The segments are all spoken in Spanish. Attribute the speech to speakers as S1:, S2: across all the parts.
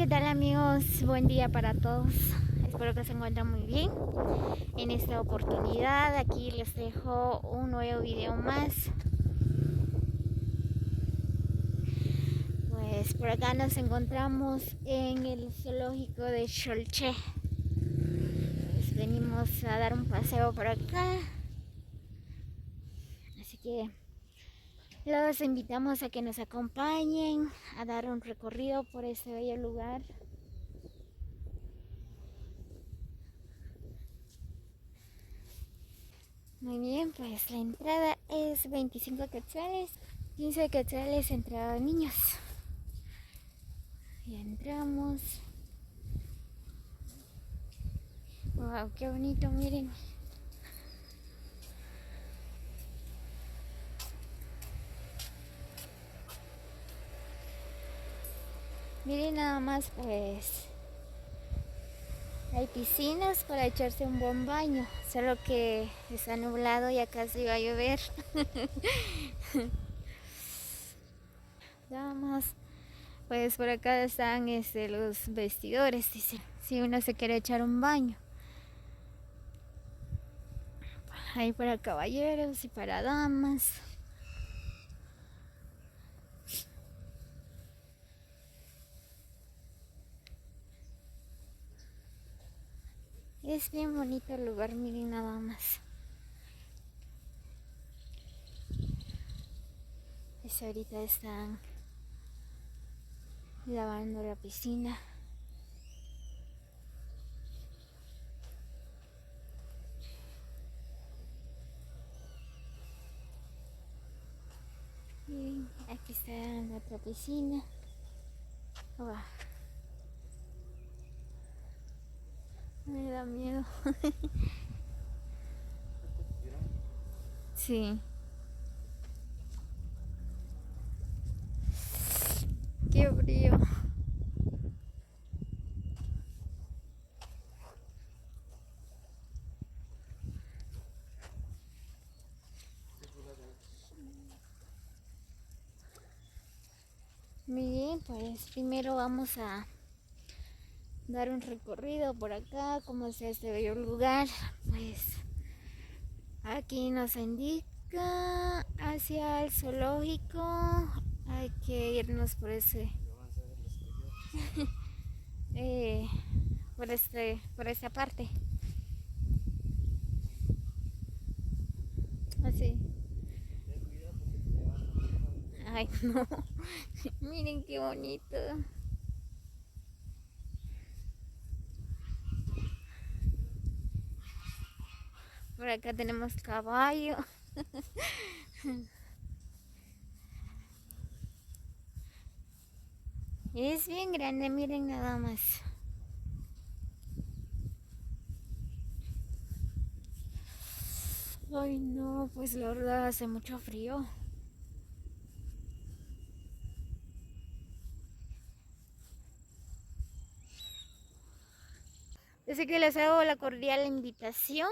S1: ¿qué tal amigos? Buen día para todos. Espero que se encuentren muy bien. En esta oportunidad aquí les dejo un nuevo video más. Pues por acá nos encontramos en el zoológico de Cholche. Pues venimos a dar un paseo por acá. Así que los invitamos a que nos acompañen a dar un recorrido por este bello lugar. Muy bien, pues la entrada es 25 quetzales, 15 quetzales entrada niños. Y entramos. Wow, qué bonito, miren. Miren nada más, pues hay piscinas para echarse un buen baño, solo que está nublado y acá se va a llover. Nada más, pues por acá están los vestidores, dice, si uno se quiere echar un baño. Hay para caballeros y para damas. Es bien bonito el lugar, miren nada más. Pues ahorita están lavando la piscina. Miren, aquí está la otra piscina. Wow, me da miedo. Sí, qué frío. Muy bien, pues primero vamos a dar un recorrido por acá, como es este bello lugar. Pues aquí nos indica hacia el zoológico. Hay que irnos por ese, eh, por esta parte. Así. Ay, no. Miren qué bonito. Por acá tenemos caballo. Es bien grande, miren nada más. Ay, no, pues la verdad hace mucho frío. Así que les hago la cordial invitación.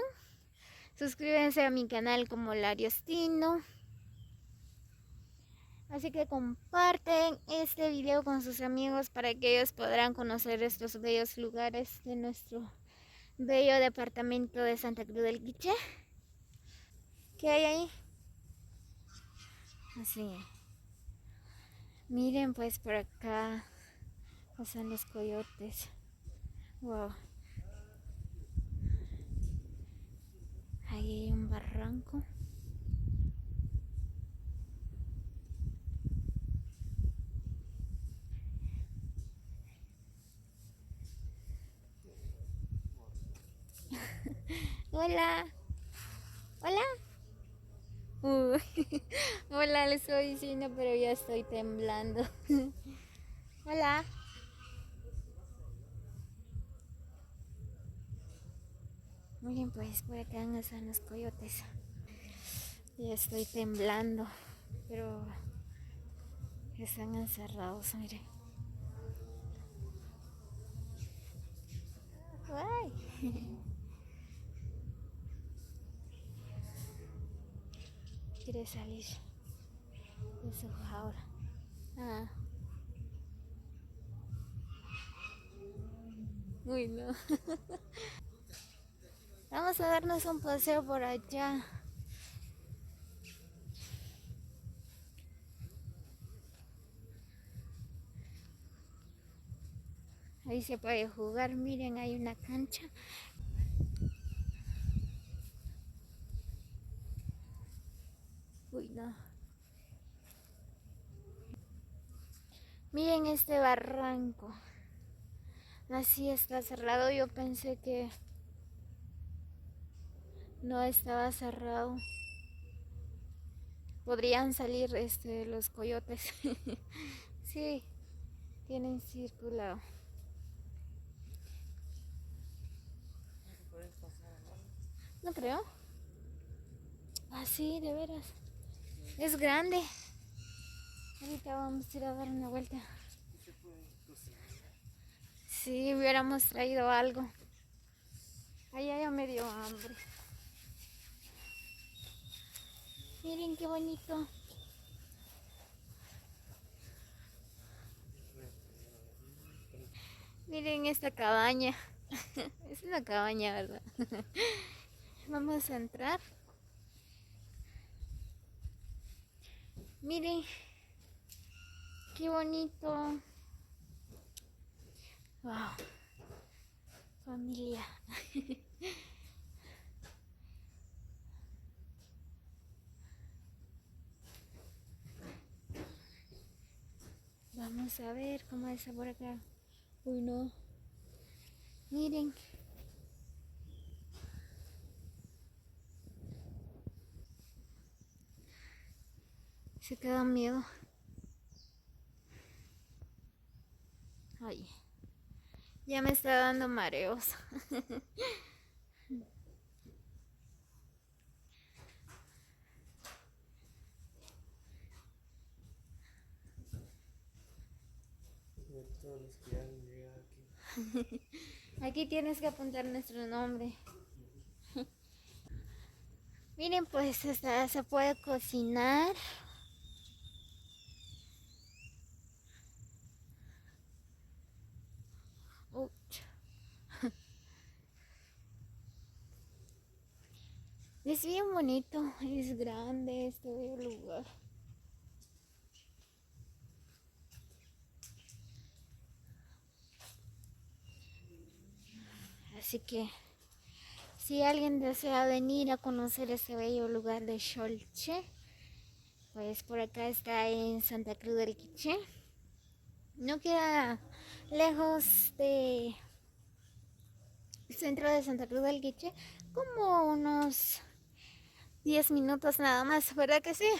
S1: Suscríbanse a mi canal como Lariostino. Así que comparten este video con sus amigos para que ellos podrán conocer estos bellos lugares de nuestro bello departamento de Santa Cruz del Quiché. ¿Qué hay ahí? Así. Miren pues por acá pasan los coyotes. Wow. Ahí hay un barranco. Hola. Hola. Uy. Hola, le estoy diciendo, pero ya estoy temblando. Hola. Miren, pues por acá están los coyotes. Ya estoy temblando, pero están encerrados, miren. Ay. Quiere salir de su jaula. Ah. Uy, no. Vamos a darnos un paseo por allá. Ahí se puede jugar, miren, hay una cancha. Uy, no. Miren este barranco. Así está cerrado. Yo pensé que no estaba cerrado. Podrían salir los coyotes. Sí, tienen circulado. No creo. Ah, sí, de veras. Es grande. Ahorita vamos a ir a dar una vuelta. Sí, hubiéramos traído algo. Allá ya me dio hambre. Miren qué bonito. Miren esta cabaña. Es una cabaña, ¿verdad? Vamos a entrar. Miren, qué bonito. Wow. Familia. Vamos a ver cómo es por acá. Uy, no. Miren. Se queda miedo. Ay. Ya me está dando mareos.
S2: Todos los que han llegado aquí.
S1: Aquí tienes que apuntar nuestro nombre. Miren, pues se puede cocinar. Uch. Es bien bonito, es grande este lugar. Así que si alguien desea venir a conocer este bello lugar de Cholche, pues por acá está en Santa Cruz del Quiché. No queda lejos de centro de Santa Cruz del Quiché, como unos 10 minutos nada más, ¿verdad que sí?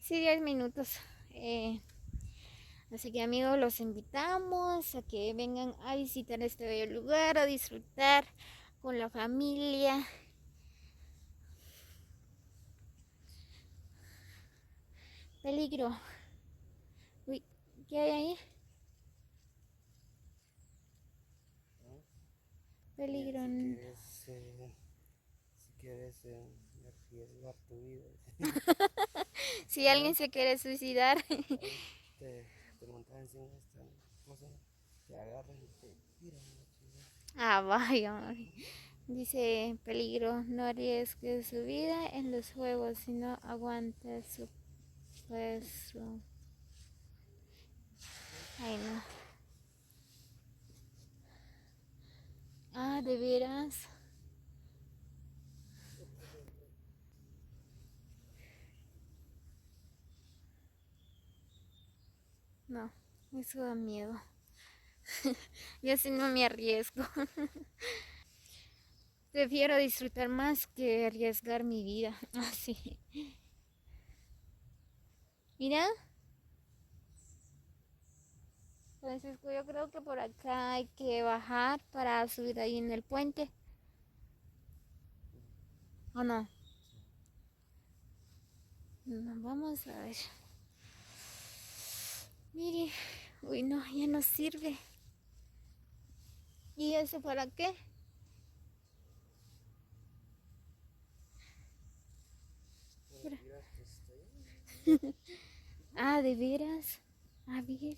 S1: Sí, 10 minutos. Así que amigos, los invitamos a que vengan a visitar este bello lugar, a disfrutar con la familia. Peligro. Uy, ¿qué hay ahí? Peligro.
S2: Si quieres arriesgar tu vida,
S1: Si alguien se quiere suicidar.
S2: te, te montas encima de esta cosa, te agarran y te tiran la chingada.
S1: Ah, vaya. Dice peligro, no arriesgue su vida en los juegos, sino aguante su peso. Ay, no. Ah, ¿de veras? No, eso da miedo. Yo sí no me arriesgo. Prefiero disfrutar más que arriesgar mi vida. Así. Mira, Francisco, yo creo que por acá hay que bajar para subir ahí en el puente. ¿O no? No, vamos a ver. Mire, uy, no, ya no sirve. ¿Y eso para qué? Ah, ¿de veras? A ver,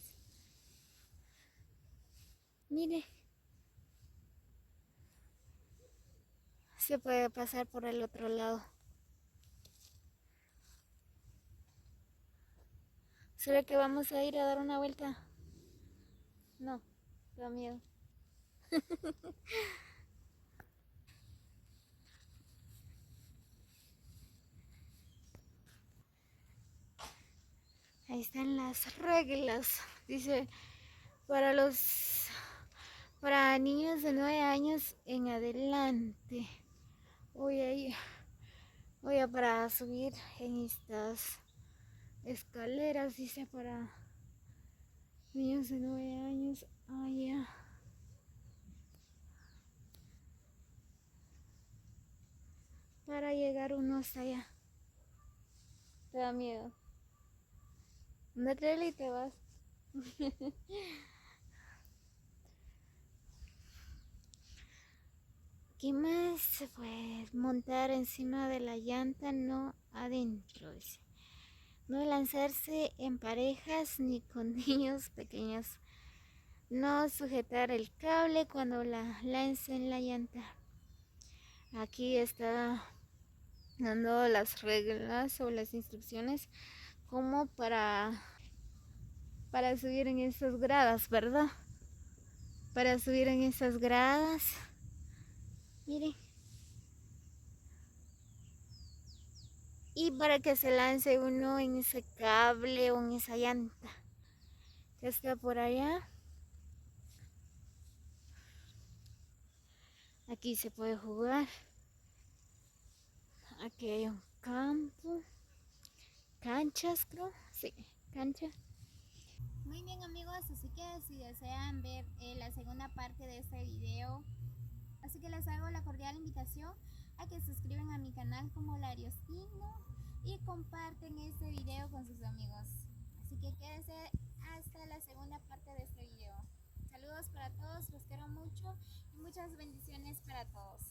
S1: mire, se puede pasar por el otro lado. ¿Será que vamos a ir a dar una vuelta? No, da miedo. Ahí están las reglas. Dice, para los, para niños de 9 años en adelante. Voy a para subir en estas escaleras, dice, para niños de 9 años. Ya. Para llegar uno hasta allá. Te da miedo. Andate y te vas. ¿Qué más? Pues montar encima de la llanta, no adentro, dice. No lanzarse en parejas ni con niños pequeños. No sujetar el cable cuando la lance en la llanta. Aquí está dando las reglas o las instrucciones como para subir en esas gradas, ¿verdad? Para subir en esas gradas. Miren. Y para que se lance uno en ese cable o en esa llanta que está por allá. Aquí se puede jugar. Aquí hay un campo. Canchas, creo. Sí, cancha. Muy bien, amigos, así que si desean ver la segunda parte de este video, así que les hago la cordial invitación a que se suscriban a mi canal como Lariostino y comparten este video con sus amigos. Así que quédense hasta la segunda parte de este video. Saludos para todos, los quiero mucho y muchas bendiciones para todos.